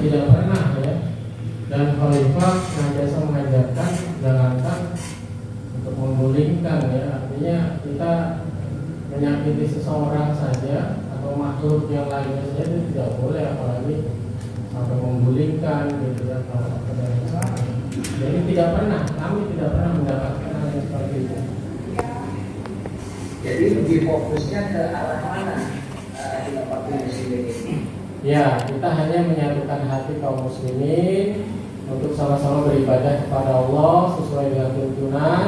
tidak pernah ya. Dan khalifah senantiasa mengajarkan jangankan untuk menggulingkan ya. Artinya kita menyakiti seseorang saja atau makhluk yang lainnya saja itu tidak boleh, apalagi sampai menggulingkan gitu ya. Jadi tidak pernah, kami tidak pernah mendapatkan hal yang seperti itu. Jadi lebih fokusnya ke arah mana khilafah muslimin ini? Ya, kita hanya menyatukan hati kaum muslimin untuk sama-sama beribadah kepada Allah sesuai dengan tuntunan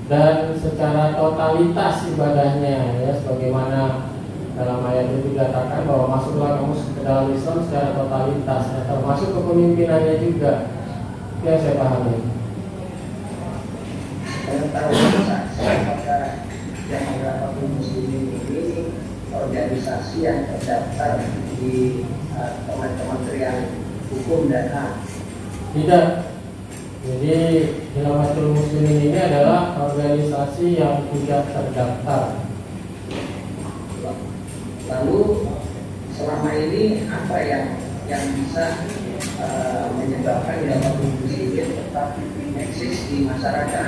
dan secara totalitas ibadahnya ya, sebagaimana dalam ayat itu dikatakan bahwa masuklah kamu ke dalam Islam secara totalitas ya, termasuk kepemimpinannya juga. Itu yang saya pahami. Apakah yang khilafah muslimin ini organisasi yang terdaftar di Kementerian Hukum dan HAM? Tidak. Jadi Khilafatul Muslimin ini adalah organisasi yang tidak terdaftar. Lalu selama ini apa yang bisa menyebabkan Khilafatul Muslimin tetap eksis di masyarakat?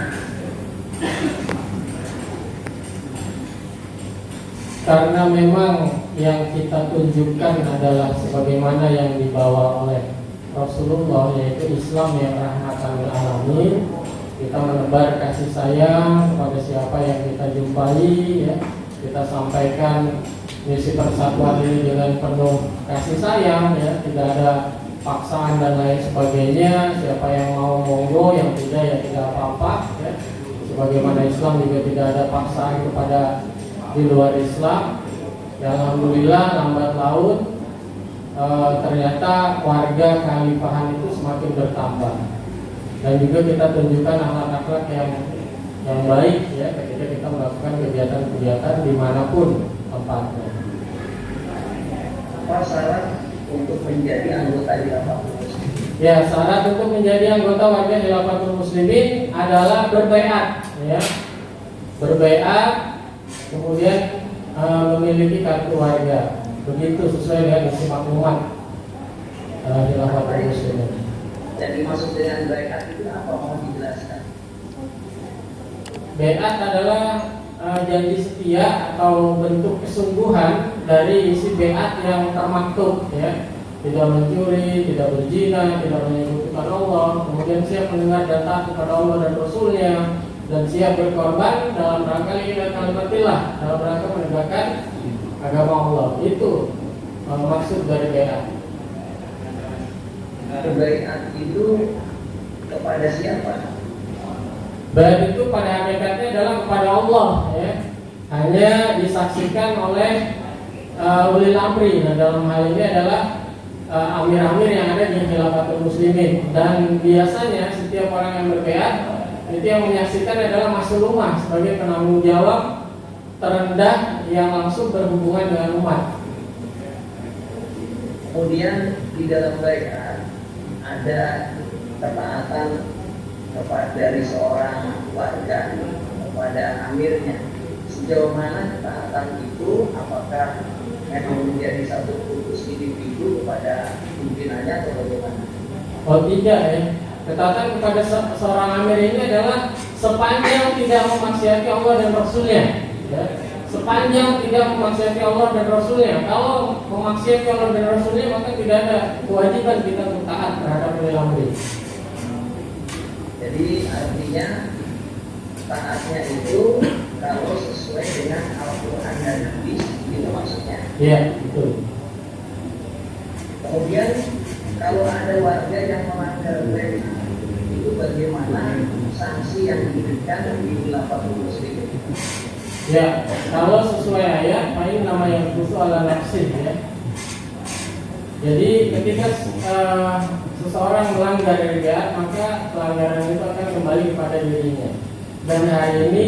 Karena memang yang kita tunjukkan adalah sebagaimana yang dibawa oleh Rasulullah, yaitu Islam yang rahmatan lil alamin. Kita menebar kasih sayang kepada siapa yang kita jumpai ya. Kita sampaikan misi persatuan ini dengan penuh kasih sayang ya, tidak ada paksaan dan lain sebagainya. Siapa yang mau monggo, yang tidak ya tidak apa-apa ya. Sebagaimana Islam juga tidak ada paksaan kepada di luar Islam. Ya, alhamdulillah lambat laun ternyata warga kekhalifahan itu semakin bertambah, dan juga kita tunjukkan akhlak-akhlak yang baik ya ketika kita melakukan kegiatan-kegiatan dimanapun tempatnya. Apa syarat untuk menjadi anggota Khilafatul Muslimin? Ya, syarat untuk menjadi anggota warga Khilafatul Muslimin adalah berbaiat ya. Berbaiat, kemudian memiliki kartu warga. Begitu sesuai dengan isi maklumat Khilafatul Muslimin. Jadi maksud dengan baiat itu apa, mau dijelaskan? Baiat adalah janji setia atau bentuk kesungguhan dari isi baiat yang termaktub ya. Tidak mencuri, tidak berzina, tidak menyebutkan Allah, kemudian siap mendengar dan taat kepada Allah dan Rasulnya, dan siap berkorban dalam rangka lillahi kalimatillah, dalam rangka menegakkan agama Allah. Itu maksud dari baiat. Baiat itu kepada siapa? Baiat itu pada hakikatnya adalah kepada Allah ya. Hanya disaksikan oleh ulil amri. Nah, dalam hal ini adalah amir-amir yang ada di Khilafatul Muslimin. Dan biasanya setiap orang yang berbaiat itu yang menyaksikan adalah Mas'ulumah sebagai penanggung jawab terendah yang langsung berhubungan dengan umat. Kemudian di dalam baiat ada ketaatan dari seorang warga kepada amirnya. Sejauh mana ketaatan itu, apakah memang menjadi satu khusus individu kepada pimpinannya atau bagaimana? Oh tidak ya. Ketaatan kepada seorang amir ini adalah sepanjang tidak memaksiati Allah dan Rasulnya ya. Sepanjang tidak memaksiati Allah dan Rasulnya. Kalau memaksiati Allah dan Rasulnya, maka tidak ada kewajiban kita untuk taat terhadap ulil amri. Jadi artinya taatnya itu kalau sesuai dengan Al-Quran dan Hadis, itu maksudnya. Iya, betul. Kemudian kalau ada warga yang melanggar baiat, itu bagaimana sanksi yang diberikan di Khilafatul Muslimin? Ya, kalau sesuai ayat, paling nama yang khusus ala nafsih ya. Jadi ketika seseorang melanggar dari baiat, maka pelanggaran itu akan kembali kepada dirinya. Dan hari ini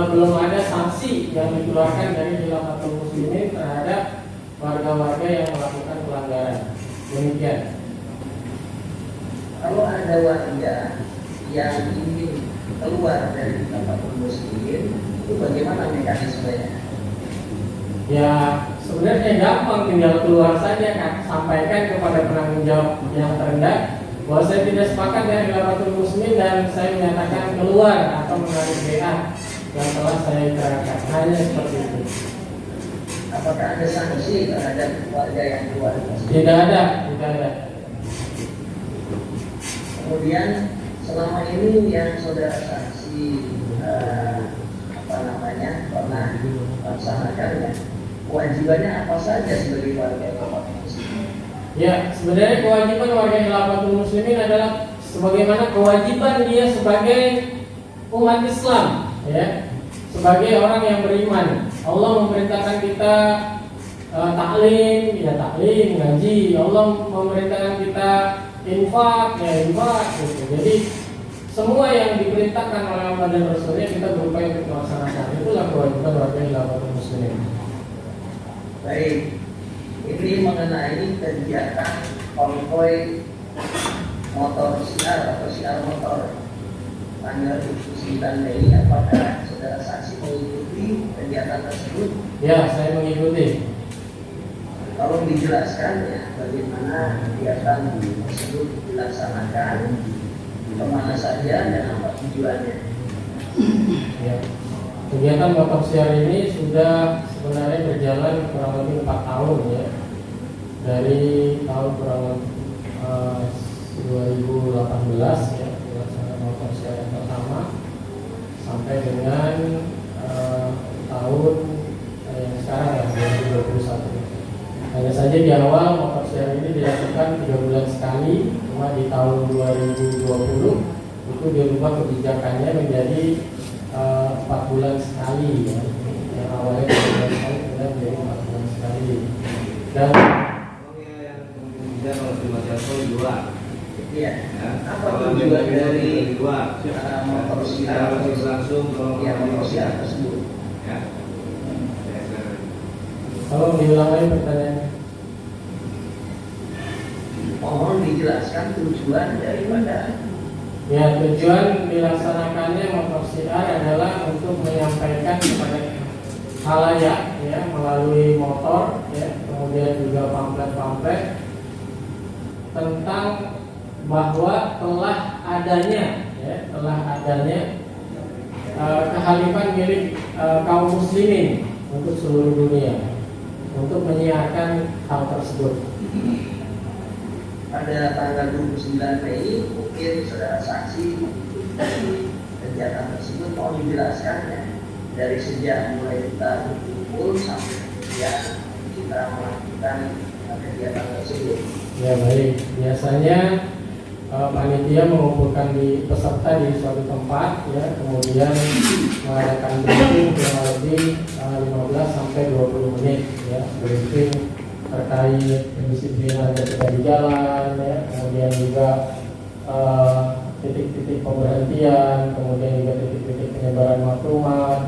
belum ada sanksi yang dikeluarkan dari Khilafatul Muslimin terhadap warga-warga yang melakukan pelanggaran. Demikian. Kalau ada warga yang ingin keluar dari Khilafatul Muslimin, itu bagaimana mekanismenya? Ya, sebenarnya gampang, tinggal keluar saja kan, sampaikan kepada penanggung jawab yang terendah bahwa saya tidak sepakat dengan khilafatul muslimin dan saya menyatakan keluar atau menarik BA yang telah saya kerahkan. Hanya seperti itu. Apakah ada sanksi terhadap warga yang keluar? Tidak ada, tidak ada. Kemudian selama ini yang saudara saksi pernah laksanakannya, kewajibannya apa saja sebagai warga khilafatul muslimin? Ya, sebenarnya kewajiban warga khilafatul muslimin adalah sebagaimana kewajiban dia sebagai umat Islam, ya, sebagai orang yang beriman. Allah memerintahkan kita taklim, ya taklim, ngaji. Allah memerintahkan kita infak, ya infak. Gitu. Jadi semua yang diperintahkan oleh Allah dan Rasulnya kita berupaya untuk melaksanakan. Itulah kewajiban warga khilafatul muslimin. Baik, ini mengenai kegiatan konvoy motor siar atau siar motor tanggal 29 Mei. Apakah saudara saksi mengikuti kegiatan tersebut? Ya, saya mengikuti. Tolong dijelaskan ya bagaimana kegiatan tersebut dilaksanakan, kemana saja dan apa tujuannya. Ya. Kegiatan motor siar ini sudah sebenarnya berjalan kurang lebih 4 tahun ya. Dari tahun kurang lebih 2018 ya, dilaksanakan motor siar yang pertama sampai dengan tahun yang sekarang ya, 2021. Hanya saja di awal motor siar ini dilakukan 3 bulan sekali, cuma di tahun 2020 itu dirubah kebijakannya menjadi 4 bulan sekali ya. Yang awalnya 3 bulan sekali kemudian menjadi 4 bulan sekali. Dan kalau di Masyarakat di luar, Iya. ya. Apa Kalau tujuan di dari luar, motor siar langsung kalau yang motor siar tersebut? ya. tolong diulang lagi pertanyaannya. Mohon dijelaskan tujuan daripada. Ya, tujuan dilaksanakannya motor siar adalah untuk menyampaikan kepada khalayak ya melalui motor ya, kemudian juga pamflet-pamflet tentang bahwa telah adanya kehalifan milik kaum muslimin untuk seluruh dunia untuk menyiarkan hal tersebut. Pada tanggal 29 Mei mungkin saudara saksi dari kegiatan tersebut mau dijelaskannya dari sejak mulai kita berkumpul sampai kemudian kita melakukan kegiatan tersebut. Ya baik, biasanya panitia mengumpulkan di peserta di suatu tempat ya, kemudian mengadakan briefing kurang lebih 15 sampai 20 menit ya, briefing terkait kedisiplinan ketika di jalan ya, kemudian juga titik-titik pemberhentian, kemudian juga titik-titik penyebaran maklumat,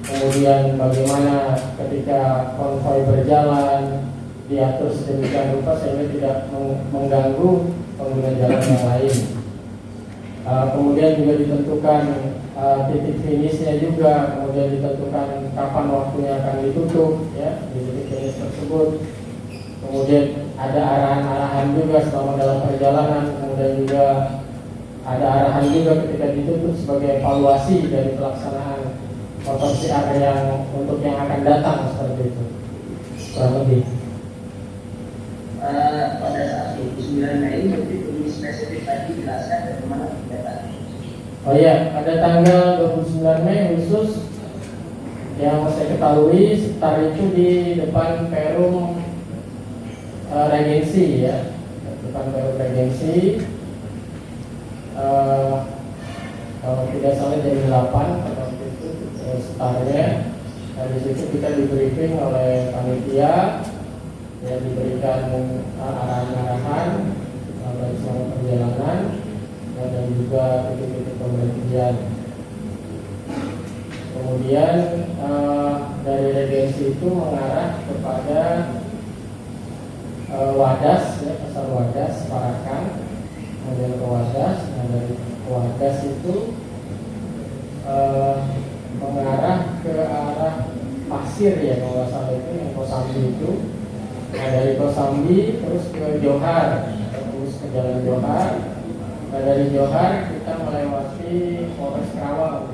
kemudian bagaimana ketika konvoy berjalan diatur sedemikian rupa sehingga tidak mengganggu pengguna jalan yang lain. Kemudian juga ditentukan titik finishnya juga, kemudian ditentukan kapan waktunya akan ditutup ya di titik finish tersebut. Kemudian ada arahan-arahan juga selama dalam perjalanan, kemudian juga ada arahan juga ketika ditutup sebagai evaluasi dari pelaksanaan motor siar yang untuk yang akan datang seperti itu. Kurang lebih. Pada saat 29 Mei mungkin lebih spesifik lagi jelaskan bagaimana kegiatan. Oh iya, pada tanggal 29 Mei khusus yang saya ketahui sekitar itu di depan Perum Regensi ya, depan Perum Regensi. Kalau tidak salah jam 8 pada waktu itu startnya. Dari situ kita di briefing oleh panitia, ya diberikan arahan-arahan baik selama perjalanan dan juga titik-titik pemberhentian. Kemudian dari regensi itu mengarah kepada Wadas, ya, pasar Wadas, Parakan, kemudian ke Wadas. Nah dari Wadas itu mengarah ke arah pasir ya kalau nggak salah itu yang Kosambi itu. Nah dari Kosambi terus ke Johar, terus ke Jalan Johar. Nah dari Johar kita melewati Polres Karawang.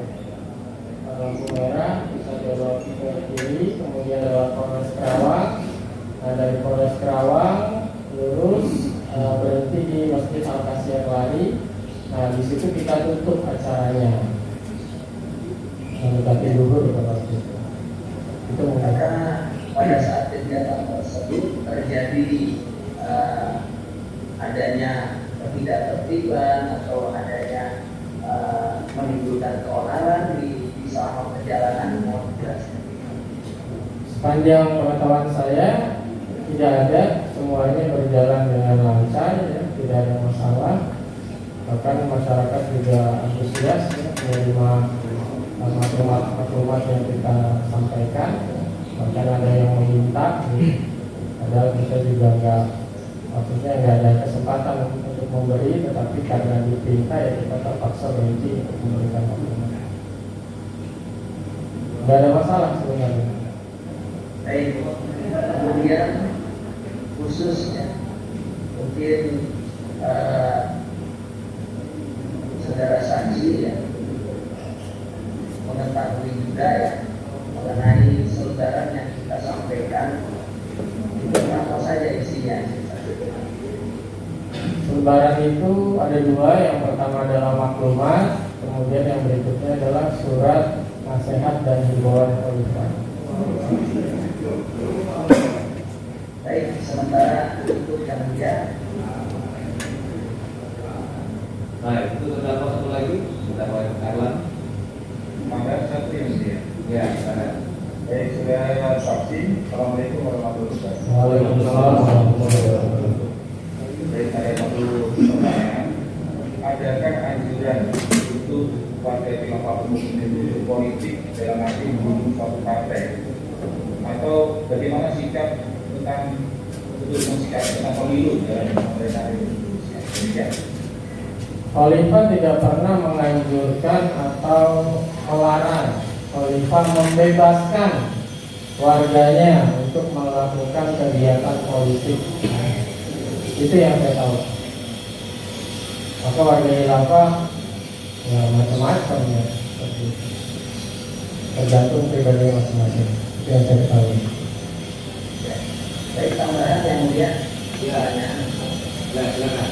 Lampu merah bisa belok ke kiri, kemudian lewat Polres Karawang. Nah dari Polres Karawang lurus berhenti di Masjid Al-Kasyir Lari. Nah di situ kita tutup acaranya. Mendekati duhur kalau itu. Itu Maka pada saat kegiatan tersebut terjadi adanya ketidaktertiban atau adanya menimbulkan keonaran di selama perjalanan, mohon dijelaskan. Sepanjang pengetahuan saya tidak ada, semuanya berjalan dengan lancar ya, tidak ada masalah. Bahkan masyarakat juga antusias ya, menerima maklumat yang kita sampaikan. Bahkan ada yang meminta padahal kita juga maksudnya nggak ada kesempatan untuk memberi, tetapi karena dipinta ya kita terpaksa berhenti untuk memberikan maklumat. Nggak ada masalah sebenarnya. Baik, kemudian khususnya mungkin saudara saksi ya mengetahui juga ya mengenai selebaran yang kita sampaikan itu apa saja isinya. Selebaran itu ada dua, yang pertama adalah maklumat, kemudian yang berikutnya adalah surat nasihat dan himbauan khalifah. Baik, sementara untuk yang dia Baik, itu terdapat satu lagi, terdapat Erlan. Maka satu yang dia. Ya, ada. Baik, saudara saksi. Assalamualaikum warahmatullahi wabarakatuh. Waalaikumsalam warahmatullahi wabarakatuh. Baik, saya satu pertanyaan. Adakah anjuran untuk warga khilafah muslim itu politik dalam arti membunuh suatu partai? Atau bagaimana sikap tentang untuk sikap tentang pemilu dalam pemerintahan Indonesia? Demikian. Khalifah tidak pernah menganjurkan atau melarang. Khalifah membebaskan warganya untuk melakukan kegiatan politik. Itu yang saya tahu. Maka warga khilafah ya macam-macam ya, seperti itu. Tergantung pribadi masing-masing. Itu yang saya tahu. baik tambahan yang dia Silakan.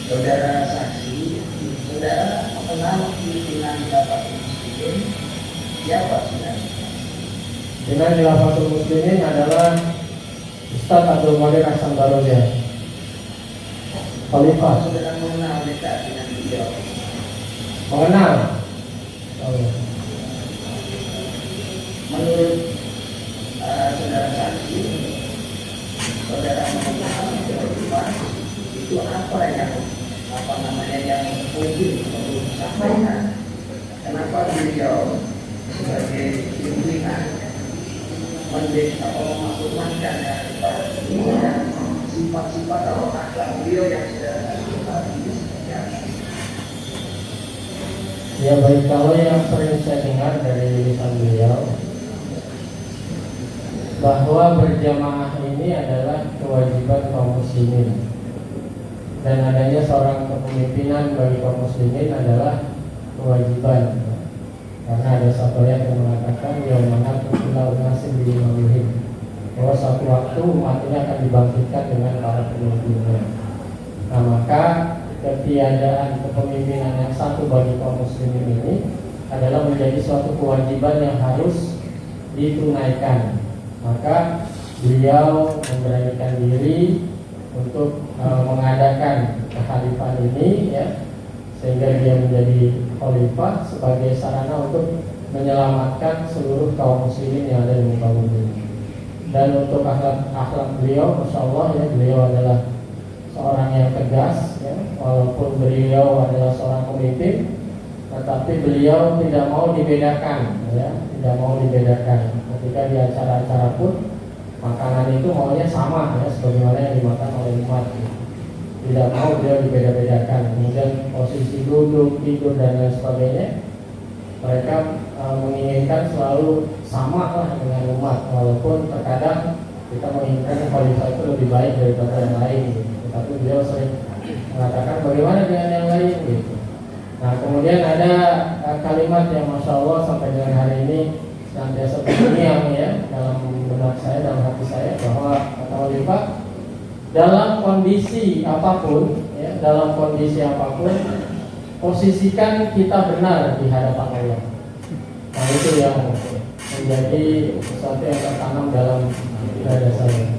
saudara saksi, saudara mengenal pimpinan Khilafatul Muslimin siapa sebenarnya? Pimpinan Khilafatul Muslimin adalah Ustadz Abdul Qadir Hasan Baroja, Khalifah. Saudara mengenal dekat dengan beliau? Mengenal. Oh, ya. Menurut saudara saksi, saudara mengenal Khalifah itu apa yang mungkin perlu disampaikan? Kenapa beliau sebagai pimpinan memaklumatkan dan sifat-sifat atau akhlak beliau yang sudah Ya baik, kalau yang sering saya dengar dari lisan beliau bahwa berjamaah ini adalah kewajiban kaum muslimin, dan adanya seorang kepemimpinan bagi kaum muslimin adalah kewajiban. Karena ada satu ayat yang mengatakan yaumana tuqila unasim bi imamihim, bahwa suatu waktu umat ini akan dibangkitkan dengan para pemimpinnya. Nah maka ketiadaan kepemimpinan yang satu bagi kaum muslimin ini adalah menjadi suatu kewajiban yang harus ditunaikan. Maka beliau memberanikan diri untuk mengadakan kekhalifahan ini ya, sehingga dia menjadi khalifah sebagai sarana untuk menyelamatkan seluruh kaum muslimin yang ada di muka bumi. Dan untuk akhlak beliau, masya Allah ya, beliau adalah seorang yang tegas ya, walaupun beliau adalah seorang pemimpin, tetapi beliau tidak mau dibedakan ya, tidak mau dibedakan. Ketika di acara-acara pun makanan itu maunya sama ya, sebagaimana yang dimakan oleh umat. Tidak mau beliau dibeda-bedakan. Kemudian posisi duduk, tidur dan lain sebagainya mereka menginginkan selalu sama lah dengan umat, walaupun terkadang kita menginginkan khalifah itu lebih baik daripada yang lain gitu. Tapi beliau sering mengatakan bagaimana dengan yang lain gitu. Nah kemudian ada kalimat yang masya Allah sampai dengan hari ini senantiasa terngiang ya dalam benak saya, dalam hati saya, bahwa kata khalifah, dalam kondisi apapun ya, dalam kondisi apapun posisikan kita benar di hadapan Allah. Nah itu yang menjadi sesuatu yang tertanam dalam dada saya.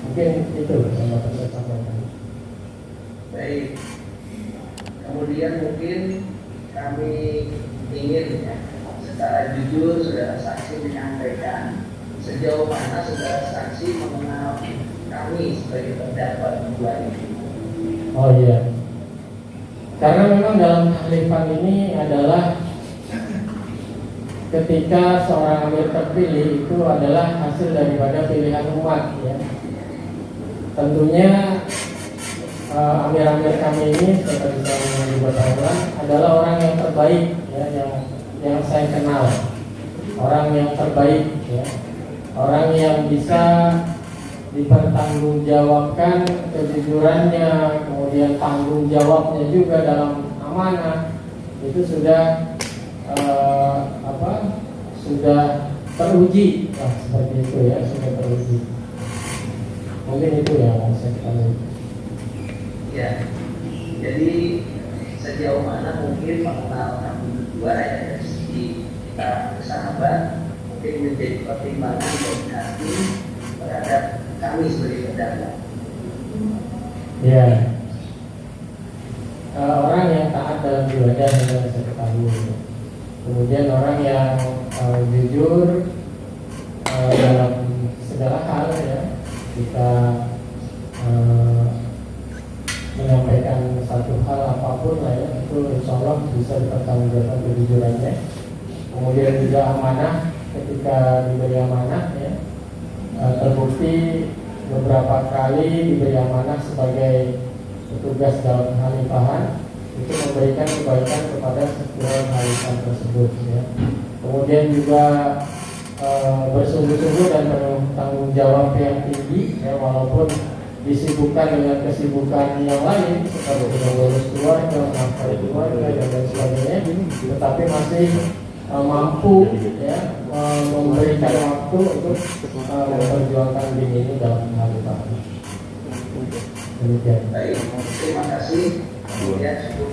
Mungkin itu yang dapat saya sampaikan. Baik. Kemudian mungkin kami ingin ya, secara jujur saudara saksi menyampaikan sejauh mana saudara saksi mengenal kami sebagai terdakwa dua ini. Oh iya. Karena memang dalam kehalifan ini adalah ketika seorang amir terpilih itu adalah hasil daripada pilihan umat ya. Tentunya amir-amir kami ini seperti saya juga tahulah adalah orang yang terbaik ya, yang saya kenal, orang yang terbaik ya, orang yang bisa dipertanggungjawabkan kejujurannya, kemudian tanggung jawabnya juga dalam amanah itu sudah sudah teruji seperti itu ya, sudah teruji. Mungkin itu yang saya ketahui. Ya, jadi sejauh mana mungkin mengenal kami berdua ya dari segi kita bersahabat mungkin menjadi pertimbangan bagi hakim terhadap kami sebagai terdakwa. Ya, orang yang taat dalam ibadah yang saya ketahui. Kemudian orang yang jujur dalam segala hal ya, kita menyampaikan satu hal apapun lah ya, itu insya Allah bisa dipertanggungjawabkan kejujurannya. Kemudian juga amanah, ketika diberi amanah ya, terbukti beberapa kali diberi amanah sebagai petugas dalam khalifahan, itu memberikan kebaikan kepada setiap khalifah tersebut ya. Kemudian juga bersungguh-sungguh dan bertanggung jawab yang tinggi ya, walaupun disibukkan dengan kesibukan yang lain seperti mengurus keluarga, menafkahi keluarga dan lain sebagainya, tetapi masih mampu ya memberikan waktu untuk memperjuangkan dini ini dalam khalifah. Demikian. Baik, terima kasih. Kemudian cukup.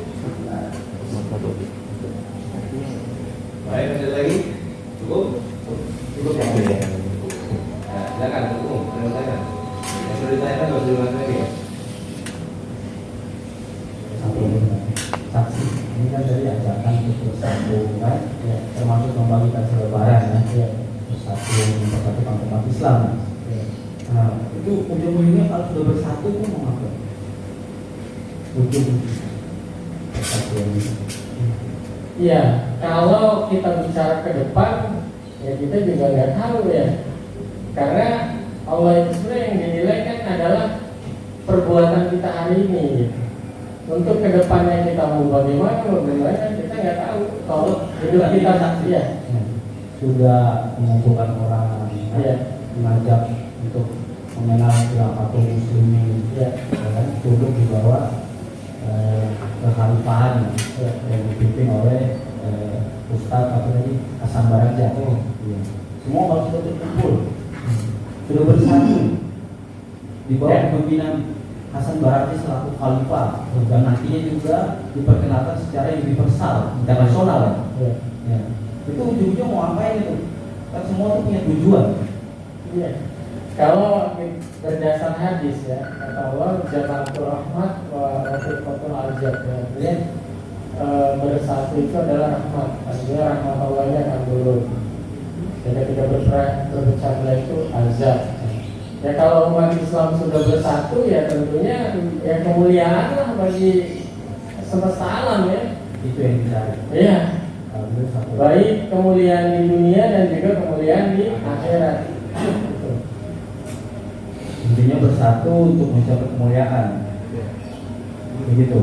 Baik, ada lagi? Cukup? Cukup ya? Nah, silakan, cukup. Silakan. Yang sudah ditanyakan harus diulang lagi ya? Saksi ini kan dari ajakan untuk bersatu kan ya, termasuk membagikan selebaran ya, bersatu mempersatukan umat Islam ya. Nah itu ujung-ujungnya kalau sudah bersatu itu mau apa? Ujung bersatu ini. Iya, kalau kita bicara ke depan ya kita juga nggak tahu ya, karena Allah itu sebenarnya yang dinilai kan adalah perbuatan kita hari ini gitu. Untuk kedepannya kita mau bagaimana kita nggak tahu. Kalau hidup kita saksi ya sudah mengumpulkan orang ya, mengajak untuk mengenal khilafatul muslimin ya, dan duduk di bawah kekhalifahan yang dipimpin oleh Ustadz apa tadi Hasan Baraja. Semua kalau sudah terkumpul, sudah bersatu di bawah kepemimpinan Hasan Baraja selaku khalifah, dan nantinya juga diperkenalkan secara universal internasional ya. Ya. Itu ujung-ujungnya mau ngapain itu? Kan semua itu punya tujuan. Iya. Kalau berdasar hadis ya, kata Allah Jamatul Rahmat wa Rafiqatul Azab ya. Bersatu itu adalah rahmat. Artinya rahmat Allah ini akan turun. Dan ketika berpecah belah itu azab. Ya kalau umat Islam sudah bersatu ya tentunya ya kemuliaan lah bagi semesta alam ya. Itu yang dicari. Iya. Baik kemuliaan di dunia dan juga kemuliaan di akhirat. Intinya bersatu untuk mencapai kemuliaan. Begitu.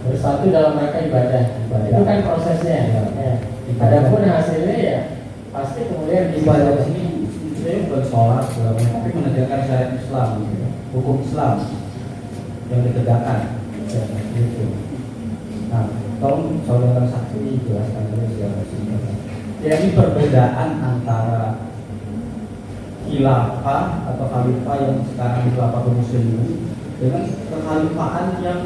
bersatu dalam rangka ibadah. Itu kan prosesnya. Ya. Adapun hasilnya ya pasti kemudian Ibadah di sini saya bukan sholat, tapi menegakkan syariat Islam, hukum Islam yang ditegakkan. Ya, gitu. Nah, tolong saudara saksi jelaskan dulu secara singkat. Jadi perbedaan antara khilafah atau khalifah yang sekarang khilafah muslimin dengan kekhalifahan yang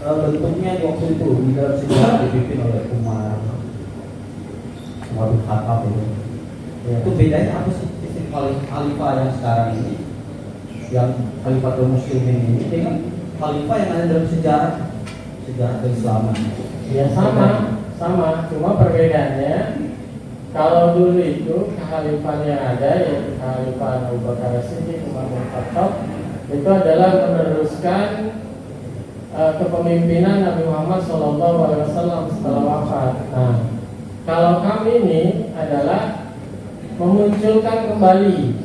bentuknya di waktu itu di dalam sejarah dipimpin oleh Umar bin Khattab itu. Ya, itu bedanya apa sih sistem khalifah yang sekarang ini, yang khalifah muslimin ini dengan khalifah yang ada dalam sejarah keislaman? Ya sama, cuma perbedaannya kalau dulu itu kekhalifahan yang ada yaitu kekhalifahan Abu Bakar As-Siddiq, Umar bin Khattab itu adalah meneruskan kepemimpinan Nabi Muhammad SAW setelah wafat. Nah, kalau kami ini adalah memunculkan kembali.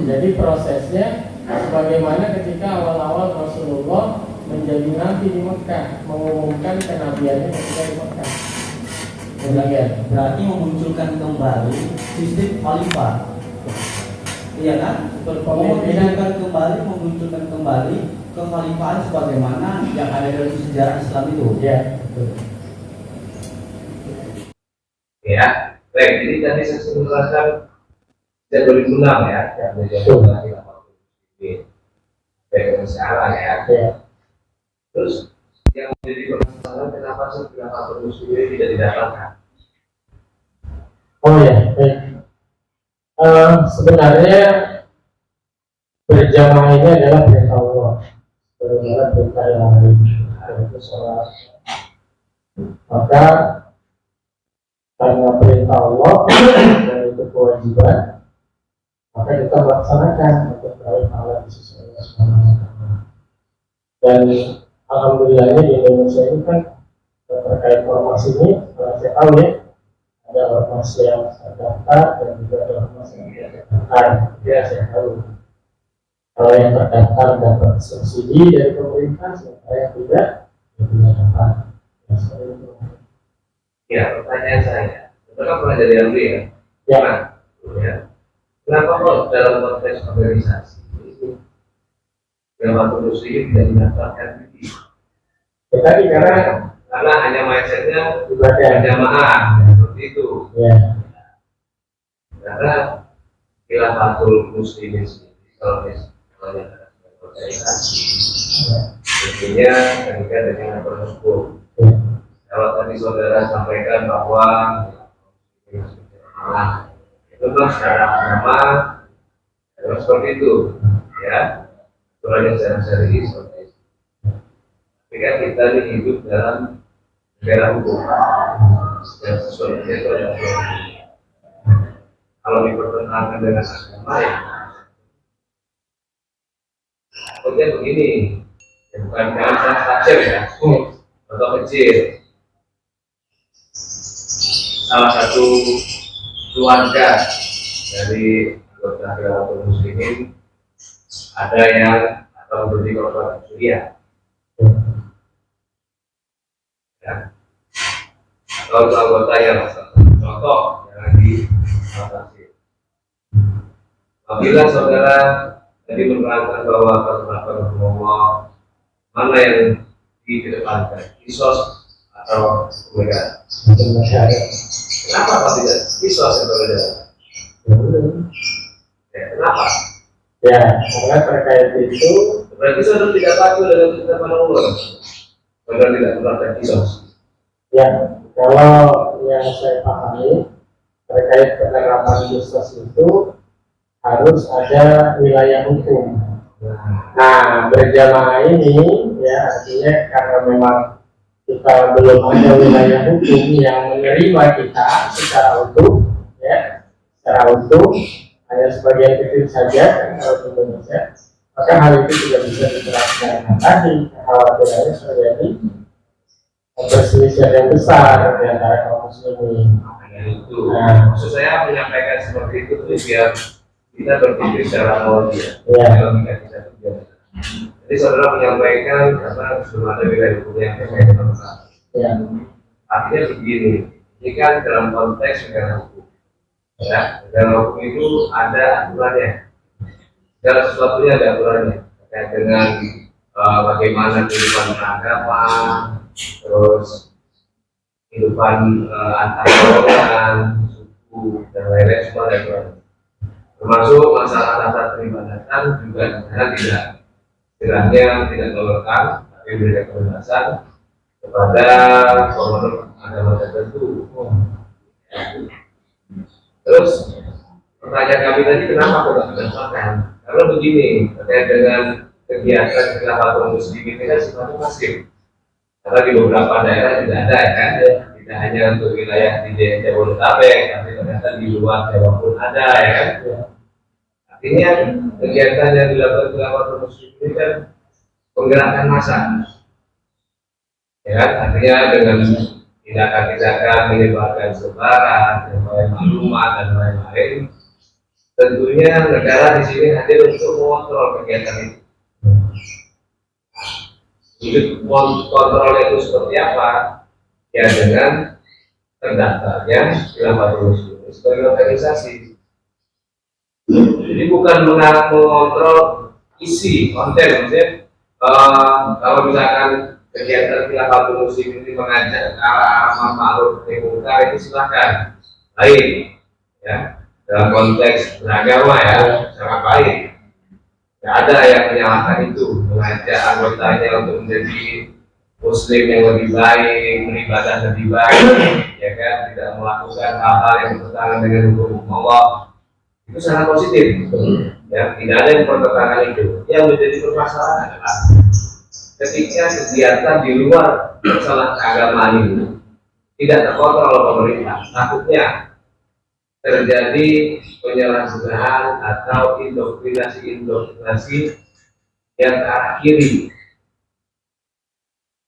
Jadi prosesnya sebagaimana ketika awal-awal Rasulullah menjadi nabi di Mekah, mengumumkan kenabiannya ketika di Mekah. Berarti memunculkan kembali sistem khalifah. Iya kan? Memunculkan kembali kekhalifahan sebagaimana yang ada dalam sejarah Islam itu. Ya. Ya, baik. Jadi tadi saya sudah jelaskan sejak 2006 ya, yang menjadi baik sekarang ya. Terus yang menjadi permasalahan kenapa sih khilafah muslimin tidak didatangkan? Oh ya, baik. Sebenarnya berjamaah ini adalah perintah Allah, berbeda perintah yang lain, yaitu sholat. Maka karena perintah Allah dan itu kewajiban, maka kita melaksanakan untuk meraih pahala di sisi Allah Subhanahu wa Ta'ala. Dan alhamdulillahnya di Indonesia ini kan terkait ormas ini, saya tahu ya, ada ormas yang terdaftar dan juga ada ormas yang tidak terdaftar. Ya, saya tahu. Kalau yang terdaftar dapat subsidi dari pemerintah, sementara yang tidak dapat. Ya, pertanyaan saya, betul pernah jadi ahli ya? Ya. Ya. Kenapa kok dalam konteks organisasi khilafah muslimin tidak didaftarkan ini? Ya, tadi karena hanya mindsetnya ibadah jamaah seperti itu. Ya. Karena khilafatul muslimin sendiri kalau misalnya organisasi, intinya terikat dengan hukum. Kalau tadi saudara sampaikan bahwa itu kan secara agama seperti itu, ya. Aturannya secara syar'i seperti itu. Tapi kan kita ini hidup dalam negara hukum, dan sesuatu itu adalah hukum. Kalau dipertentangan dengan agama ya, maksudnya begini, ya bukan dengan saja ya, contoh kecil. Salah satu keluarga dari anggota khilafah muslimin ada yang atau menjadi korban Suriah, ya. Atau anggota yang contoh yang diatasi. Apabila saudara tadi menerangkan bahwa peraturan Allah mana yang dikedepankan, kisos atau kemudian kenapa Pak tidak kisos yang berbeda? Ya, kenapa? Ya, karena terkait itu Berarti saudara tidak patuh dengan ketetapan Allah. Saudara tidak menerapkan kisos. ya, kalau yang saya pahami terkait penerapan kisos itu harus ada wilayah hukum. Nah, berjamaah ini ya artinya karena memang kita belum ada wilayah hukum yang menerima kita secara utuh, ya, secara utuh, hanya sebagian kecil saja kan kalau di Indonesia, maka hal itu tidak bisa diterapkan. Nah, tadi kekhawatirannya terjadi perselisihan yang besar di antara kaum muslimin. Itu, maksud saya menyampaikan seperti itu tuh biar kita berpikir secara logis. Ya. Logika kita itu biar Jadi saudara menyampaikan karena belum ada wilayah hukum yang terkait dengan masalah. Ya. Artinya begini, ini kan dalam konteks negara hukum. Ya, negara hukum itu ada aturannya. Segala sesuatunya ada aturannya. Terkait dengan bagaimana kehidupan beragama, terus kehidupan antar golongan, suku dan lain-lain semua ada aturannya. Termasuk masalah tata peribadatan juga negara tidak istilahnya tidak toleran, tapi memberikan kebebasan kepada komunitas agama tertentu. Terus pertanyaan kami tadi kenapa kok tidak dilaksanakan? Karena begini, terkait dengan kegiatan Khilafatul Muslimin ini kan sifatnya masif. Karena di beberapa daerah tidak ada ya kan, tidak hanya untuk wilayah di Jabodetabek, tapi ternyata di luar Jawa pun ada ya kan. Artinya kegiatan yang dilakukan Khilafatul Muslimin ini kan penggerakan massa, ya kan? Artinya dengan tindakan-tindakan menyebarkan sebaran, menyebarkan maklumat dan lain-lain. Tentunya negara di sini hadir untuk mengontrol kegiatan itu. Wujud kontrolnya itu seperti apa? Ya dengan terdaftarnya Khilafatul Muslimin sebagai organisasi. Jadi bukan mengontrol isi konten, maksudnya kalau misalkan kegiatan Khilafatul Muslimin ini mengajak ke arah amar ma'ruf nahi munkar itu silakan, baik, ya dalam konteks beragama ya sangat baik. Tidak ada yang menyalahkan itu, mengajak anggotanya untuk menjadi Muslim yang lebih baik, beribadah lebih baik, ya kan, tidak melakukan hal-hal yang bertentangan dengan hukum Allah. Itu sangat positif, ya tidak ada yang pertentangan itu. Yang menjadi permasalahan adalah ketika kegiatan di luar masalah keagamaan ini tidak terkontrol oleh pemerintah, takutnya terjadi penyalahgunaan atau indoktrinasi yang ke arah kiri.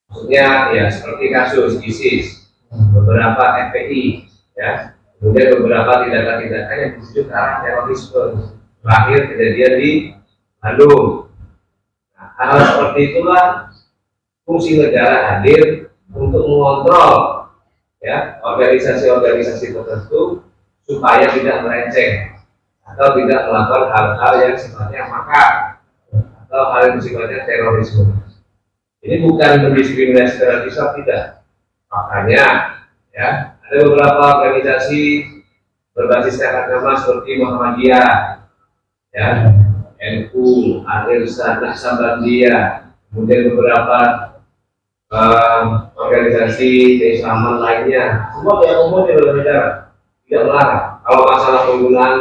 Maksudnya ya seperti kasus ISIS, beberapa FPI, ya. Kemudian beberapa tindakan-tindakan yang dituju ke arah terorisme. Terakhir kejadian di Bandung. Nah, hal seperti itulah fungsi negara hadir untuk mengontrol ya organisasi-organisasi tertentu supaya tidak melenceng atau tidak melakukan hal-hal yang sifatnya makar atau hal yang sifatnya terorisme. Ini bukan mendiskriminasi terhadap Islam, tidak. Makanya ya ada beberapa organisasi berbasis agama seperti Muhammadiyah, ya, NU, Al-Irsyad, Naqsabandiyah, kemudian beberapa organisasi keislaman lainnya, semua yang umum di negara tidak melarang. Kalau masalah penggunaan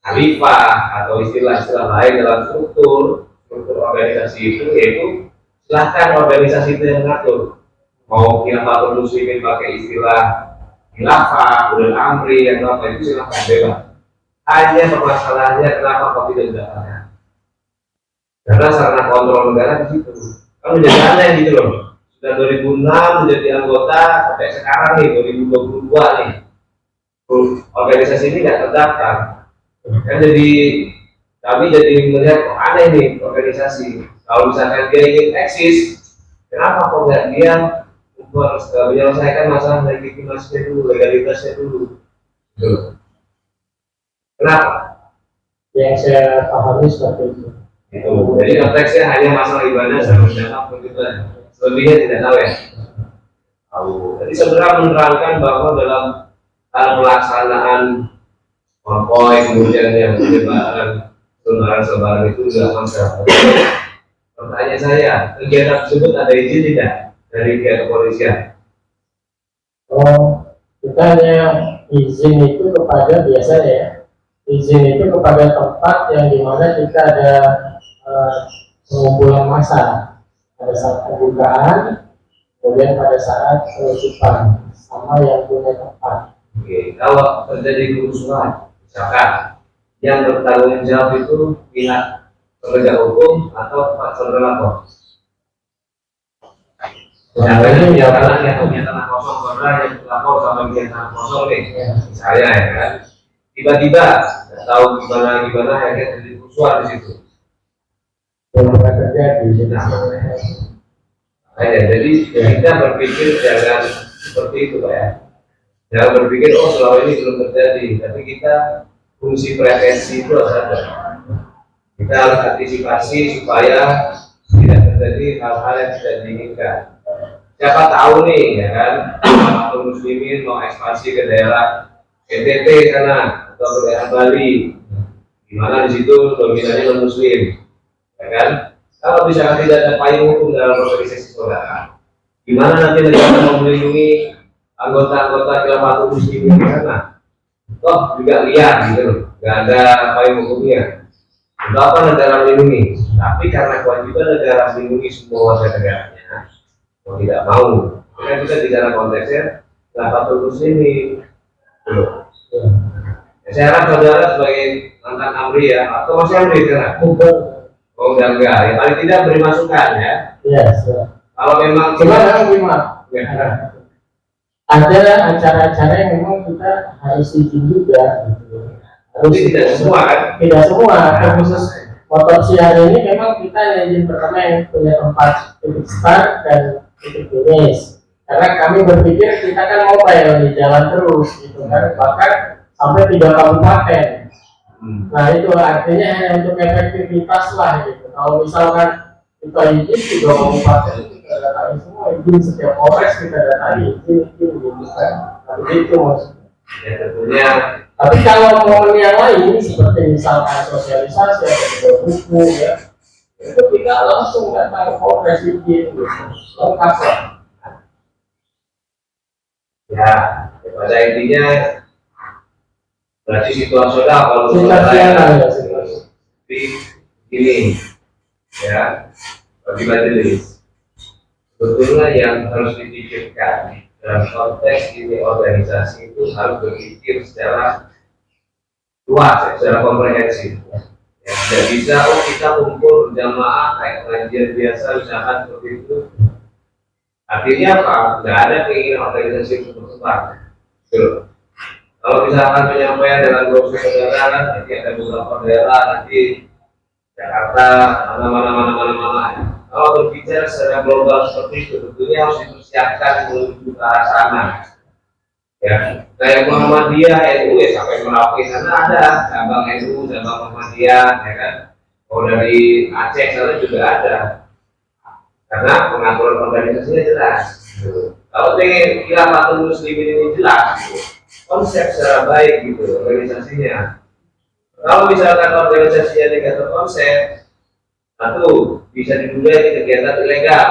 khalifah atau istilah-istilah lain dalam struktur organisasi itu, yaitu silahkan organisasi itu yang mengatur. Mau Khilafatul Muslimin pakai istilah khilafah, ulul amri atau apa itu silahkan bebas. Hanya permasalahannya kenapa kok tidak dilakukan? Karena sarana kontrol negara di situ. Kan menjadi aneh gitu loh. Sudah 2006 menjadi anggota sampai sekarang nih 2022 nih. Organisasi ini nggak terdaftar. Kan jadi kami jadi melihat kok aneh nih organisasi. Kalau misalkan dia ingin eksis, kenapa kok nggak dia harus menyelesaikan masalah legitimasinya dulu, legalitasnya dulu. Kenapa? Yang saya pahami seperti itu. Jadi konteksnya hanya masalah ibadah sama dalam kehidupan. Selebihnya tidak tahu ya. Jadi saudara menerangkan bahwa dalam hal pelaksanaan konvoy kemudian yang penyebaran sebaran itu dilakukan secara. Pertanyaan saya, kegiatan tersebut ada izin tidak dari pihak kepolisian? Oh, kita hanya izin itu kepada biasanya ya. Izin itu kepada tempat yang dimana kita ada pengumpulan massa pada saat pembukaan, kemudian pada saat penutupan sama yang punya tempat. Oke, kalau terjadi kerusuhan, misalkan yang bertanggung jawab itu pihak penegak hukum atau tempat saudara lapor. Misalnya ya karena yang punya tanah kosong saudara yang lapor sama punya tanah kosong nih, misalnya ya kan, tiba-tiba nggak tahu gimana akhirnya terjadi kerusuhan di situ. belum pernah terjadi. Jadi kita berpikir jangan seperti itu Pak ya. Jangan berpikir oh selama ini belum terjadi, tapi kita fungsi prevensi itu harus ada. Kita harus antisipasi supaya tidak terjadi hal-hal yang tidak diinginkan. Siapa tahu nih ya kan, atau muslimin mau ekspansi ke daerah NTT sana atau ke daerah Bali, di mana di situ dominannya non muslim, ya kan? Kalau misalkan tidak ada payung hukum dalam organisasi saudara, gimana nanti negara mau melindungi anggota-anggota Khilafatul Muslimin di sana? Toh juga liar gitu loh, nggak ada payung hukumnya. Untuk apa negara melindungi? Tapi karena kewajiban negara melindungi semua warga negaranya, mau tidak mau, kita bisa bicara konteksnya Khilafatul Muslimin. Ya, saya harap saudara sebagai mantan AMRI ya, atau masih AMRI sekarang? Oh udah enggak, ya paling tidak beri masukan ya. Yes. Kalau memang Gimana? ya, Ada acara-acara yang memang kita harus izin juga. Gitu. Harus tapi tidak semua kan? Tidak semua. Khusus motor siar ini memang kita izin pertama yang punya tempat titik start dan titik finish. Karena kami berpikir kita kan mobile di jalan terus gitu kan, bahkan sampai 3 kabupaten. Nah itu artinya hanya untuk efektivitas lah gitu. Kalau misalkan kita izin 3 kabupaten kita datangi semua, izin setiap Polres kita datangi izin gitu kan. Tapi itu maksudnya. Ya tentunya. Tapi kalau momen yang lain seperti misalkan sosialisasi atau buku ya, itu kita langsung datang Polres izin gitu. Lengkap lah. Ya, pada intinya berarti situasional kalau Situasional ya, di ini ya bagi majelis sebetulnya yang harus dipikirkan dalam konteks ini organisasi itu harus berpikir secara luas ya, secara komprehensif ya, tidak bisa kita kumpul berjamaah kayak pengajian biasa misalkan seperti itu. Artinya apa? Tidak ada keinginan organisasi untuk berkembang. Kalau misalkan penyampaian dengan brosur saudara, nanti ada beberapa daerah, nanti Jakarta, mana. Kalau berbicara secara global seperti itu, tentunya harus dipersiapkan menuju ke arah sana. Ya, kayak Muhammadiyah, NU ya sampai Merauke sana ada cabang NU, cabang Muhammadiyah, ya kan? Kalau dari Aceh sana juga ada. Karena pengaturan organisasinya jelas. Kalau pengen Khilafatul Muslimin ini jelas, konsep secara baik gitu organisasinya. Kalau misalkan organisasinya tidak terkonsep, satu bisa diduga ini kegiatan ilegal.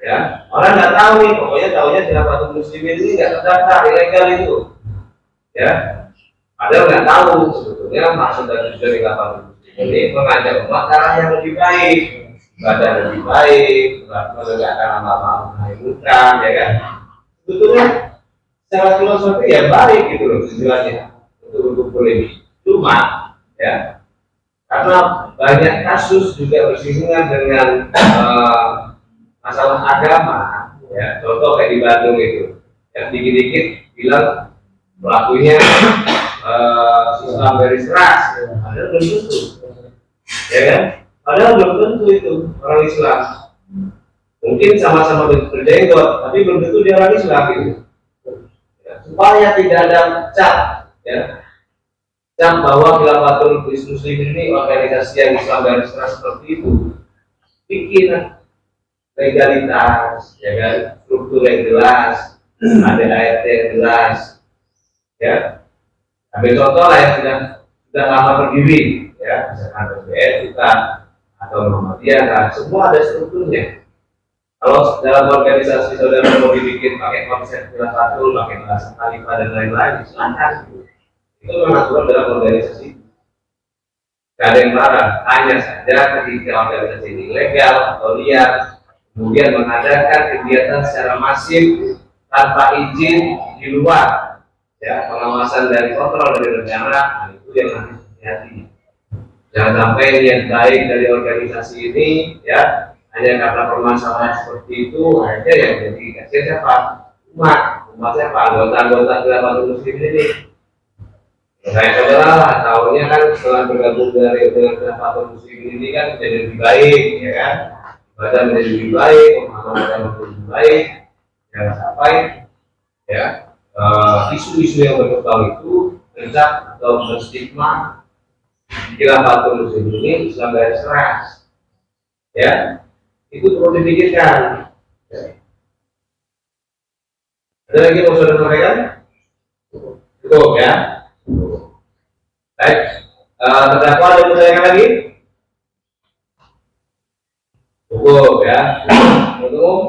Ya, orang nggak tahu nih, pokoknya tahunya Khilafatul Muslimin ini nggak terdaftar ilegal itu. Ya, padahal nggak tahu sebetulnya maksud dan tujuan Khilafatul Muslimin ini mengajak umat cara yang lebih baik. Badan lebih baik, menegakkan amal nahi munkar, ya kan? Sebetulnya secara filosofi ya baik gitu loh tujuannya untuk polemik. Cuma ya karena banyak kasus juga bersinggungan dengan masalah agama, ya contoh kayak di Bandung itu, yang dikit-dikit bilang pelakunya Islam garis keras, padahal belum tentu, ya kan? Padahal belum tentu itu orang Islam. Mungkin sama-sama berjenggot, tapi belum tentu dia orang Islam gitu. Ya, supaya tidak ada cap, ya, cap bahwa Khilafatul Muslimin ini organisasi yang Islam garis keras seperti itu. Bikin legalitas, ya kan, struktur yang jelas, ada ART yang jelas, ya. Ambil contoh lah yang sudah lama berdiri, ya, misalkan PBN kita atau Muhammadiyah, semua ada strukturnya. Kalau dalam organisasi saudara mau dibikin pakai konsep Khilafatul, pakai bahasa khalifah dan lain-lain, silakan. Itu memang aturan dalam organisasi. Tidak ada yang larang, hanya saja ketika organisasi ini ilegal atau liar, kemudian mengadakan kegiatan secara masif tanpa izin di luar, ya pengawasan dan kontrol dari negara, itu yang harus dihati. Jangan sampai niat baik dari organisasi ini, ya hanya karena permasalahan seperti itu, akhirnya yang jadi kasihan siapa? Umat siapa? Anggota Khilafatul Muslimin ini. Saya saudara tahu awalnya kan setelah bergabung dengan Khilafatul Muslimin ini kan menjadi lebih baik, ya kan? Ibadah menjadi lebih baik, pemahaman agama menjadi lebih baik, jangan sampai ya isu-isu yang berkembang itu mencap atau menstigma Khilafatul Muslimin ini Islam garis keras, ya itu perlu dipikirkan. Ada lagi mau saudara sampaikan? Cukup ya. Baik, terdakwa ada yang bertanya lagi? Cukup ya. Cukup.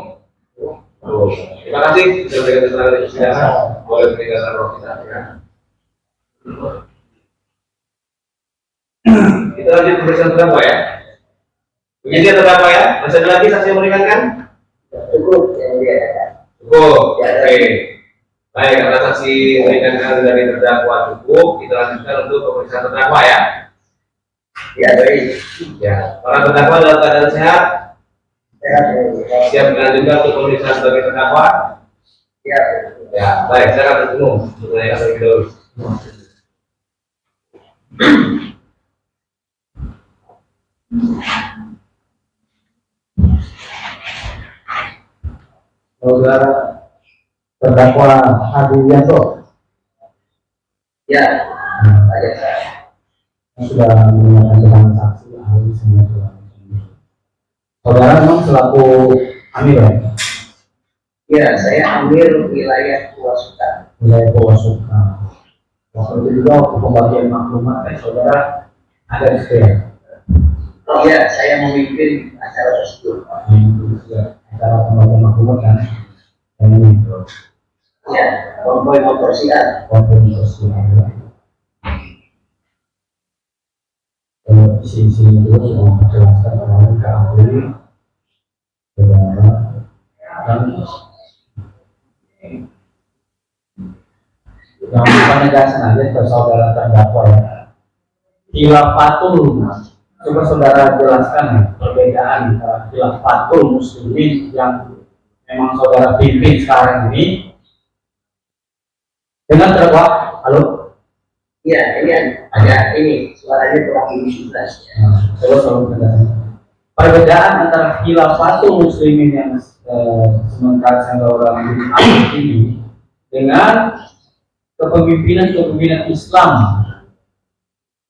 Terima kasih sudah berikan keterangan di persidangan. Boleh meninggalkan ruang kita. Ya. Kita lanjut pemeriksaan terdakwa ya. Begini ya terdakwa ya. Masih ada lagi saksi yang meringankan? Cukup yang dia. Cukup. Oke. Baik, karena saksi meringankan dari terdakwa cukup, kita lanjutkan untuk pemeriksaan terdakwa ya. Ya baik. Ya, para terdakwa dalam keadaan sehat, Sehat. siap dilanjutkan untuk pemeriksaan sebagai terdakwa. Ya. Ya, baik, saya akan bertemu mengenai hal ini dulu. Saudara terdakwa Adi Wianto Ya. Ada saya. sudah mendengarkan keterangan saksi ahli semua sudah. Saudara memang selaku Amir ya? Ya, saya ambil wilayah Puasukan. Wilayah Purwosuka. Waktu itu juga waktu pembagian maklumat kan saudara ada di situ ya? Ya, saya memimpin acara tersebut. Acara pembagian maklumat kan? Yang ini. Ya, konvoy motor siar. Waktu itu sudah. Isi-isinya juga sudah menjelaskan kemarin ke ahli saudara dan yang penegasan aja ke saudara terdakwa ya. Khilafatul, coba saudara jelaskan ya perbedaan antara Khilafatul Muslimin yang memang saudara pimpin sekarang ini dengan terdakwa. Halo? Ya, ini ada ini suaranya kurang lebih 11 ya. Coba selalu penegasan. Perbedaan antara Khilafatul Muslimin yang sementara saudara pimpin ini dengan kepemimpinan Islam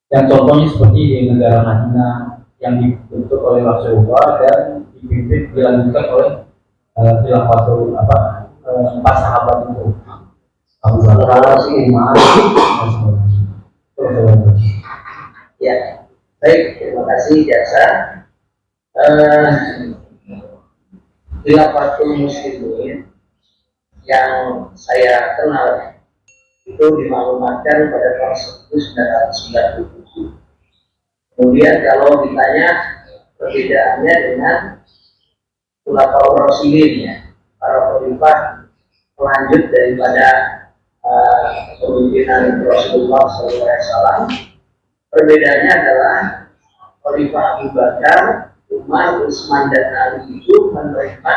yang contohnya seperti di negara Madinah yang dibentuk oleh Rasulullah dan dilanjutkan oleh Khilafatul empat sahabat itu Abu Bakar, Umar, dan sebagainya. Ya, baik, terima kasih Jaksa. Khilafatul Muslimin yang saya kenal itu dimaklumatkan pada tahun 1997. Kemudian kalau ditanya perbedaannya dengan Khulafaur Rasyidin ya, para khalifah pelanjut daripada kepemimpinan Rasulullah SAW. Perbedaannya adalah Khalifah Abu Bakar, Umar, Utsman dan Ali itu menerima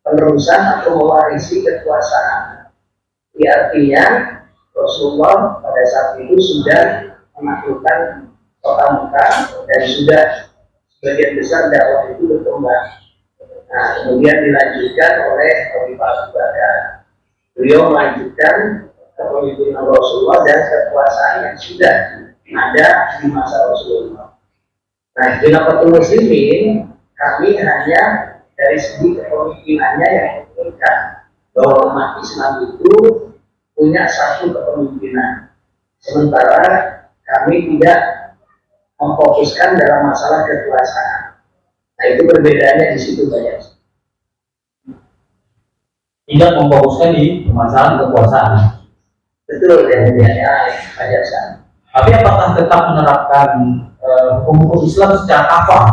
penerusan atau mewarisi kekuasaan. Ini artinya Rasulullah pada saat itu sudah menaklukkan kota Mekah dan sudah sebagian besar dakwah itu berkembang. Nah, kemudian dilanjutkan oleh Khalifah Abu Bakar. Beliau melanjutkan kepemimpinan Rasulullah dan kekuasaan yang sudah ada di masa Rasulullah. Nah, Khilafatul Muslimin kami hanya dari segi kepemimpinannya yang menginginkan bahwa umat Islam itu punya satu kepemimpinan. Sementara kami tidak memfokuskan dalam masalah kekuasaan. Nah, itu perbedaannya di situ banyak. Tidak memfokuskan di permasalahan kekuasaan. Betul ya, banyak sekali. Tapi apakah tetap menerapkan hukum Islam secara kafah?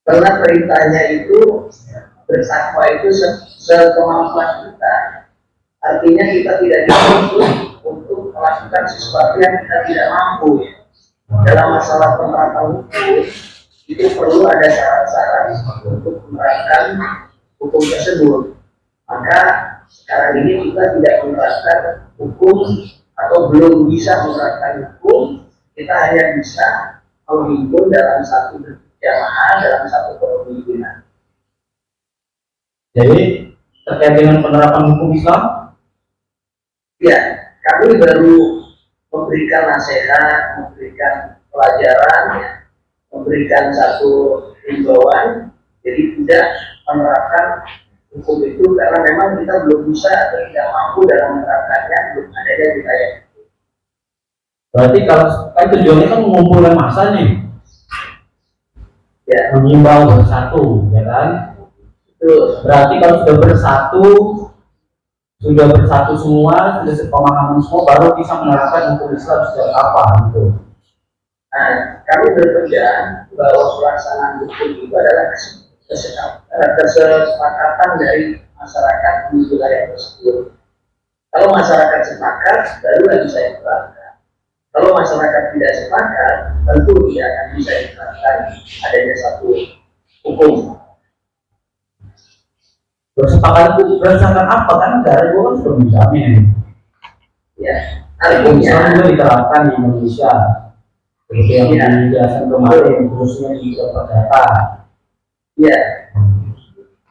Karena perintahnya itu bertakwa itu sekemampuan kita. Artinya kita tidak dituntut untuk melakukan sesuatu yang kita tidak mampu. Dalam masalah penerapan hukum itu perlu ada syarat-syarat untuk menerapkan hukum tersebut. Maka sekarang ini kita tidak menerapkan hukum atau belum bisa menerapkan hukum, kita hanya bisa menghimpun dalam satu jamaah, dalam satu kepemimpinan. Jadi terkait dengan penerapan hukum Islam, Ya, kami baru memberikan nasihat, memberikan pelajaran, ya, memberikan satu himbauan, jadi tidak menerapkan hukum itu karena memang kita belum bisa atau tidak mampu dalam menerapkannya, belum adanya wilayah. berarti kalau kan tujuannya kan mengumpulkan massa nih, Ya, mengimbau bersatu, ya kan? itu Berarti kalau sudah bersatu semua, sudah sepemahaman semua, baru bisa menerapkan hukum Islam sejak kapan gitu. Nah, kami berpegang bahwa pelaksanaan hukum itu adalah kesepakatan dari masyarakat di wilayah tersebut. Kalau masyarakat sepakat, barulah bisa diterapkan. Kalau masyarakat tidak sepakat, tentu tidak akan bisa diterapkan adanya satu hukum. Bersepakat itu berdasarkan apa? Kan negara juga kan sudah menjamin. Ya, Hukum Islam artinya juga diterapkan di Indonesia. Seperti yang Iya. dijelaskan kemarin, khususnya di Perdata. ya.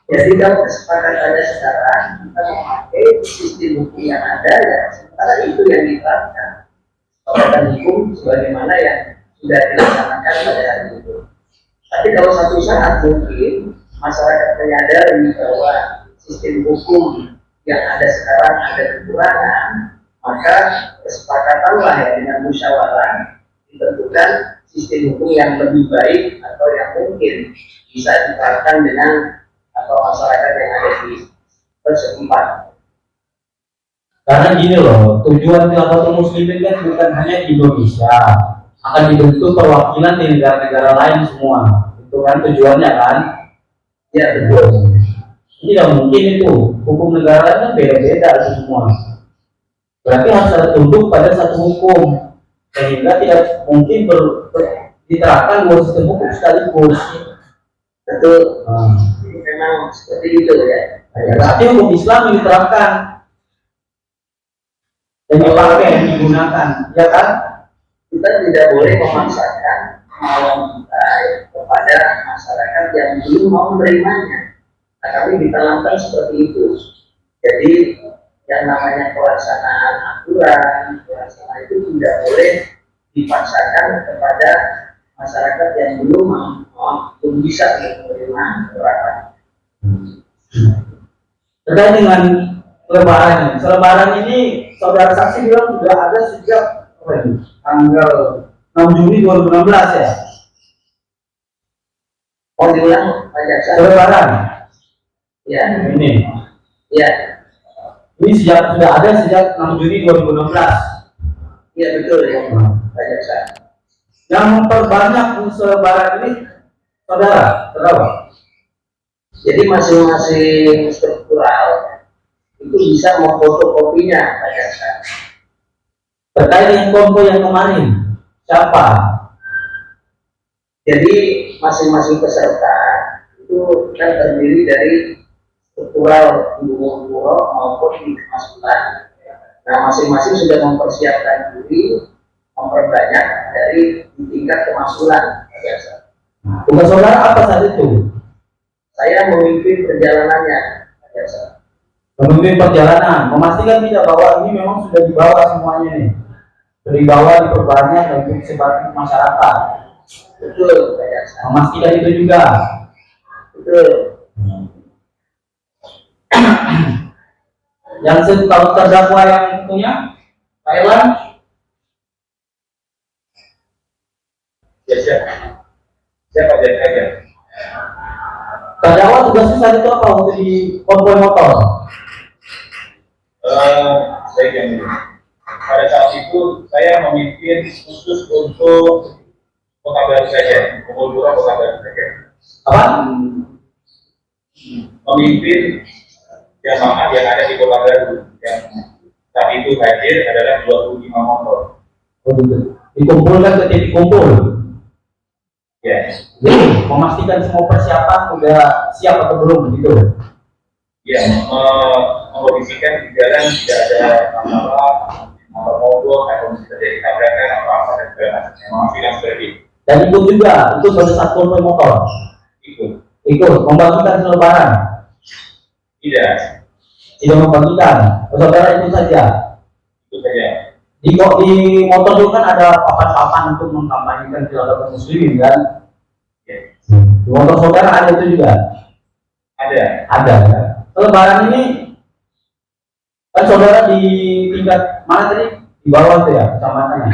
Jadi kalau kesepakatannya sekarang kita memakai sistem hukum yang ada, ya sementara itu yang diterapkan. Kesepakatan hukum sebagaimana yang sudah dilaksanakan pada hari itu. Tapi kalau satu saat mungkin masyarakat menyadari bahwa sistem hukum yang ada sekarang ada kekurangan, maka kesepakatanlah yang dengan musyawarah ditentukan sistem hukum yang lebih baik atau yang mungkin bisa diterapkan dengan atau masyarakat yang ada di setempat. Karena gini loh, tujuan Khilafatul Muslimin kan bukan hanya di Indonesia, akan dibentuk perwakilan di negara-negara lain semua. Itu kan tujuannya kan? Ya betul. Tidak mungkin itu, hukum negara kan beda-beda itu semua. Berarti harus tunduk pada satu hukum, sehingga tidak mungkin diterapkan dua sistem hukum sekaligus. Betul. Nah, Memang seperti itu ya. berarti hukum Islam yang diterapkan, yang dipakai, yang digunakan, ya kan? Kita tidak boleh memaksakan kemauan kita kepada masyarakat yang belum mau menerimanya. Nah, kami ditanamkan seperti itu. Jadi yang namanya pelaksanaan aturan, pelaksanaan itu tidak boleh dipaksakan kepada masyarakat yang belum bisa menerima aturan. Terkait dengan Lebaran, Lebaran ini saudara saksi bilang sudah ada sejak tanggal 6 Juni 2016 ya. Mau diulang Pak Jaksa? Lebaran Ya, ini, ya, ini sudah ada sejak 6 Juni 2016. ya betul ya Pak Jaksa. Yang memperbanyak Lebaran ini saudara, berapa? Jadi masing-masing struktural itu bisa memfotokopinya Pak Jaksa. Terkait dengan kompo yang kemarin, siapa? Jadi masing-masing peserta itu kan terdiri dari struktural di Puro maupun di Kemasulan. Nah, masing-masing sudah mempersiapkan diri memperbanyak dari tingkat kemasulan. Tugas saudara apa saat itu? Saya memimpin perjalanannya. Memimpin perjalanan, memastikan tidak bahwa ini memang sudah dibawa semuanya nih, sudah dibawa diperbanyak untuk sebagian masyarakat. Betul, Pak Jaksa. Memastikan itu juga. Betul. Yang kalau terdakwa yang punya Thailand, Ya siap. Siapa aja? terdakwa tugasnya saat itu apa waktu di konvoi motor? Baik yang ini. Pada saat itu saya memimpin khusus untuk Kota Baru saja, Pura Kota Baru saja. Apa? Memimpin jamaah yang ada di Kota Baru yang saat itu hadir adalah 25 motor. Oh, gitu. Dikumpulkan ke titik kumpul. Ya, Jadi memastikan semua persiapan sudah siap atau belum gitu. yang mengkondisikan di jalan tidak ada masalah atau mogok atau bisa terjadi tabrakan atau apa dan segala macamnya, memastikan seperti itu. Dan ikut juga, ikut pada saat konvoy motor. Ikut membagikan selebaran. Tidak membagikan. Saudara ikut saja. Itu saja. Di motor itu kan ada papan-papan untuk mengkampanyekan kedaulatan muslimin kan? Di motor saudara ada itu juga? Ada ya. Selebaran ini kan saudara di tingkat mana tadi? Di bawah tuh ya, kecamatannya.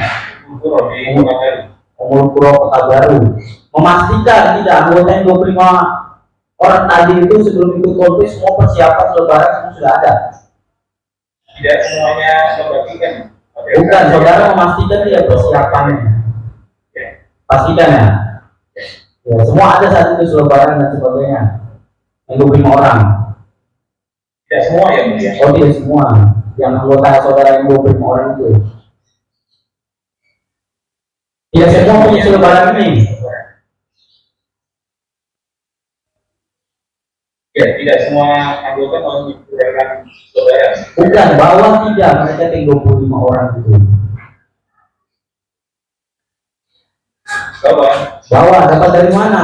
Umur Puro Kota Baru. Memastikan tidak anggota yang 25 orang tadi itu sebelum ikut konvoy semua persiapan selebaran semua sudah ada. Tidak semuanya membagikan. Bukan, saudara memastikan dia persiapannya. Pastikan ya. Ya, semua ada saat itu selebaran dan sebagainya. Yang 25 orang. Tidak semua yang mulia. Oh tidak semua. Yang anggota saudara yang 25 orang itu. Tidak semua punya selebaran ini. Ya, tidak semua anggota menggunakan selebaran. Bukan, bawah tidak. Mereka yang 25 orang itu. Bawah dapat dari mana?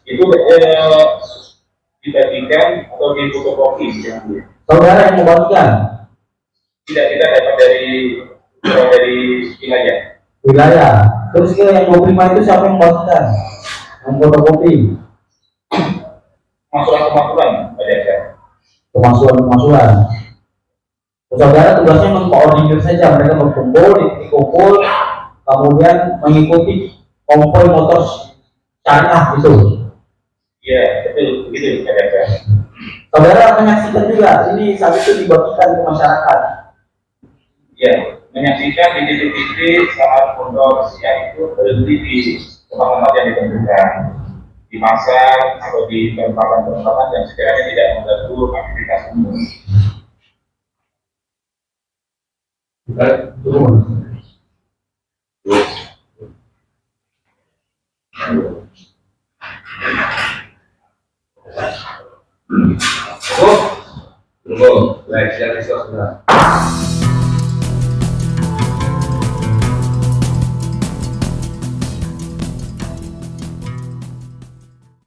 Itu dibagikan atau difotokopi. Saudara yang membagikan? Tidak, kita dapat dari wilayah. Terus yang 25 itu siapa yang membagikan? Yang fotokopi? Pemasukan Pemasukan. Saudara tugasnya mengkoordinir saja, mereka berkumpul di titik kumpul, kemudian mengikuti konvoy motor syariah itu. Iya, betul, begitu saudara. Saudara menyaksikan juga ini saat itu dibagikan ke masyarakat. Iya, menyaksikan di titik-titik saat pondok siang itu berhenti di tempat-tempat yang ditentukan, di pasar atau di tempat-tempat yang sekiranya tidak mengganggu aktivitas umum. Tunggu, baik, siap,